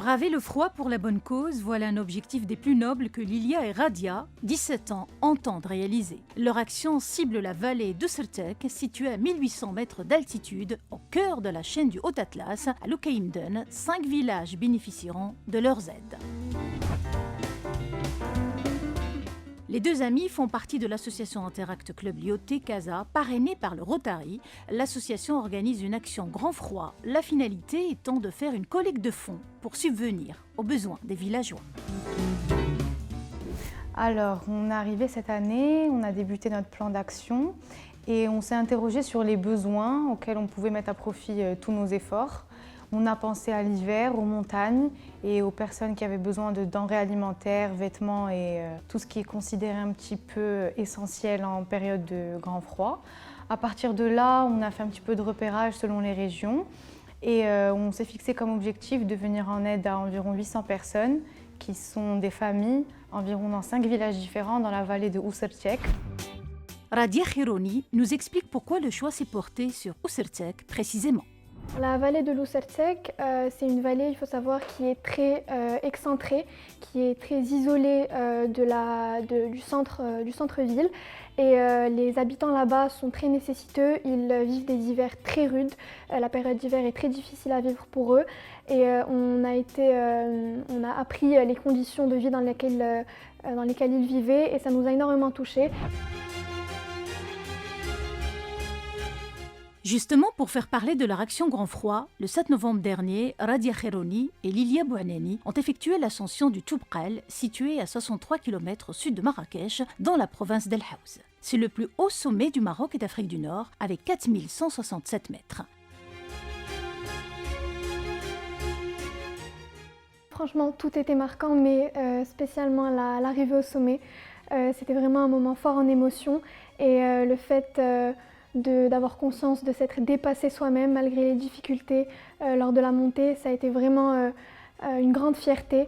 Braver le froid pour la bonne cause, voilà un objectif des plus nobles que Lilia et Radia, 17 ans, entendent réaliser. Leur action cible la vallée de Sertek, située à 1800 mètres d'altitude, au cœur de la chaîne du Haut-Atlas, à Lukeimden. 5 villages bénéficieront de leurs aides. Les deux amis font partie de l'association Interact Club Lyautey Casa, parrainée par le Rotary. L'association organise une action grand froid, la finalité étant de faire une collecte de fonds pour subvenir aux besoins des villageois. Alors, on est arrivé cette année, on a débuté notre plan d'action et on s'est interrogé sur les besoins auxquels on pouvait mettre à profit tous nos efforts. On a pensé à l'hiver, aux montagnes et aux personnes qui avaient besoin de denrées alimentaires, vêtements et tout ce qui est considéré un petit peu essentiel en période de grand froid. À partir de là, on a fait un petit peu de repérage selon les régions et on s'est fixé comme objectif de venir en aide à environ 800 personnes qui sont des familles, environ dans 5 villages différents dans la vallée de Usertek. Radia Khironi nous explique pourquoi le choix s'est porté sur Usertek précisément. La vallée de l'Usertek, c'est une vallée, il faut savoir, qui est très excentrée, qui est très isolée du centre-ville. Et les habitants là-bas sont très nécessiteux, ils vivent des hivers très rudes. La période d'hiver est très difficile à vivre pour eux. Et on a appris les conditions de vie dans lesquelles ils vivaient et ça nous a énormément touchés. Justement, pour faire parler de leur action grand froid, le 7 novembre dernier, Radia Khironi et Lilia Bouhanani ont effectué l'ascension du Toubkal, situé à 63 km au sud de Marrakech, dans la province d'El Haouz. C'est le plus haut sommet du Maroc et d'Afrique du Nord, avec 4167 mètres. Franchement, tout était marquant, mais spécialement l'arrivée au sommet. C'était vraiment un moment fort en émotion et le fait d'avoir conscience de s'être dépassé soi-même malgré les difficultés lors de la montée, ça a été vraiment une grande fierté.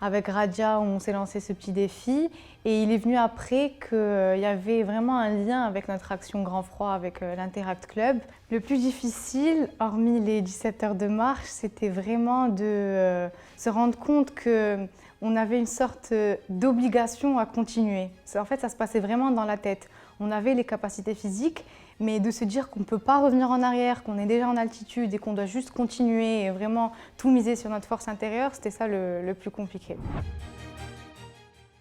Avec Radia, on s'est lancé ce petit défi et il est venu après qu'il y avait vraiment un lien avec notre action grand froid avec l'Interact Club. Le plus difficile, hormis les 17 heures de marche, c'était vraiment de se rendre compte qu'on avait une sorte d'obligation à continuer. En fait, ça se passait vraiment dans la tête. On avait les capacités physiques, mais de se dire qu'on ne peut pas revenir en arrière, qu'on est déjà en altitude et qu'on doit juste continuer et vraiment tout miser sur notre force intérieure, c'était ça le plus compliqué.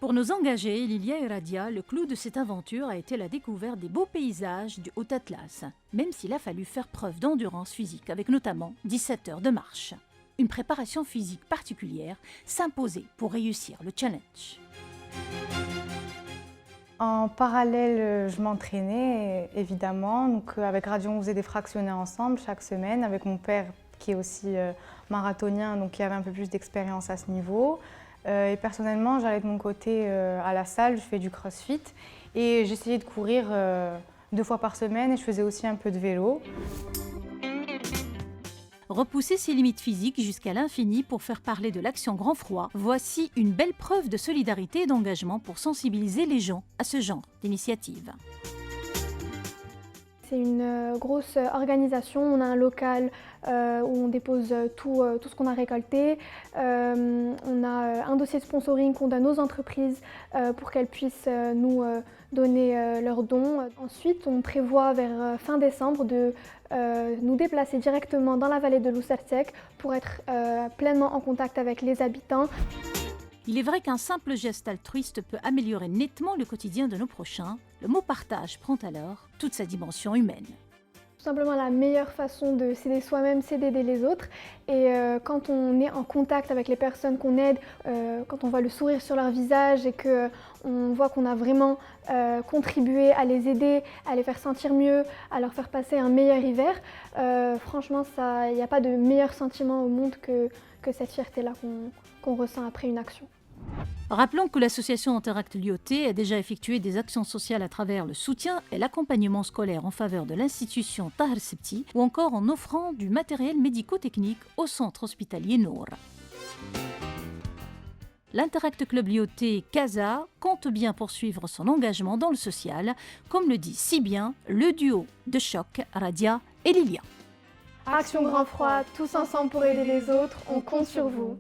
Pour nos engagés, Lilia et Radia, le clou de cette aventure a été la découverte des beaux paysages du Haut-Atlas, même s'il a fallu faire preuve d'endurance physique avec notamment 17 heures de marche. Une préparation physique particulière s'imposait pour réussir le challenge. En parallèle, je m'entraînais évidemment. Donc, avec Radia, on faisait des fractionnés ensemble chaque semaine. Avec mon père qui est aussi marathonien, donc qui avait un peu plus d'expérience à ce niveau. Et personnellement, j'allais de mon côté à la salle, je fais du crossfit. Et j'essayais de courir 2 fois par semaine et je faisais aussi un peu de vélo. Repousser ses limites physiques jusqu'à l'infini pour faire parler de l'action grand froid, voici une belle preuve de solidarité et d'engagement pour sensibiliser les gens à ce genre d'initiative. C'est une grosse organisation, on a un local où on dépose tout ce qu'on a récolté. On a un dossier de sponsoring qu'on donne aux entreprises pour qu'elles puissent nous donner leurs dons. Ensuite, on prévoit vers fin décembre de nous déplacer directement dans la vallée de l'Usertek pour être pleinement en contact avec les habitants. Il est vrai qu'un simple geste altruiste peut améliorer nettement le quotidien de nos prochains. Le mot partage prend alors toute sa dimension humaine. Tout simplement la meilleure façon de s'aider soi-même, c'est d'aider les autres. Et quand on est en contact avec les personnes qu'on aide, quand on voit le sourire sur leur visage et qu'on voit qu'on a vraiment contribué à les aider, à les faire sentir mieux, à leur faire passer un meilleur hiver, franchement, il n'y a pas de meilleur sentiment au monde que cette fierté-là qu'on ressent après une action. Rappelons que l'association Interact Lyautey a déjà effectué des actions sociales à travers le soutien et l'accompagnement scolaire en faveur de l'institution Tahar Sebti ou encore en offrant du matériel médico-technique au centre hospitalier Nour. L'Interact Club Lyautey Casa compte bien poursuivre son engagement dans le social, comme le dit si bien le duo de choc Radia et Lilia. Action Grand Froid, tous ensemble pour aider les autres, on compte sur vous.